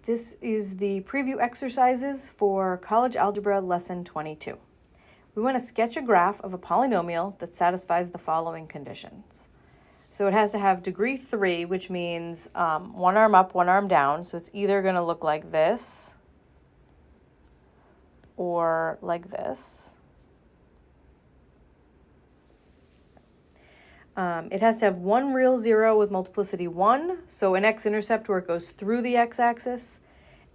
This is the preview exercises for College Algebra Lesson 22. We want to sketch a graph of a polynomial that satisfies the following conditions. So it has to have degree 3, which means one arm up, one arm down. So it's either going to look like this or like this. It has to have one real zero with multiplicity 1, so an x-intercept where it goes through the x-axis,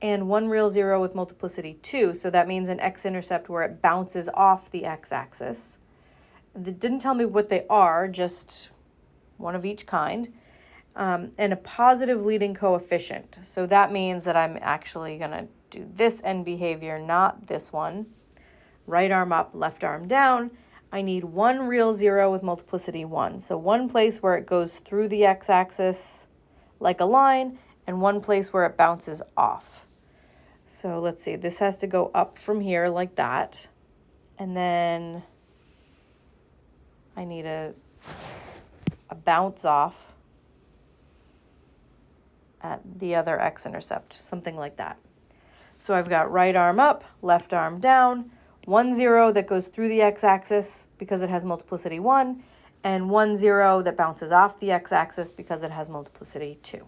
and one real zero with multiplicity 2, so that means an x-intercept where it bounces off the x-axis. It didn't tell me what they are, just one of each kind, and a positive leading coefficient. So that means that I'm actually going to do this end behavior, not this one. Right arm up, left arm down. I need one real zero with multiplicity 1. So one place where it goes through the x-axis like a line, and one place where it bounces off. So let's see, this has to go up from here like that. And then I need a bounce off at the other x-intercept, something like that. So I've got right arm up, left arm down, 1 0 that goes through the x-axis because it has multiplicity 1, and 1 0 that bounces off the x-axis because it has multiplicity 2.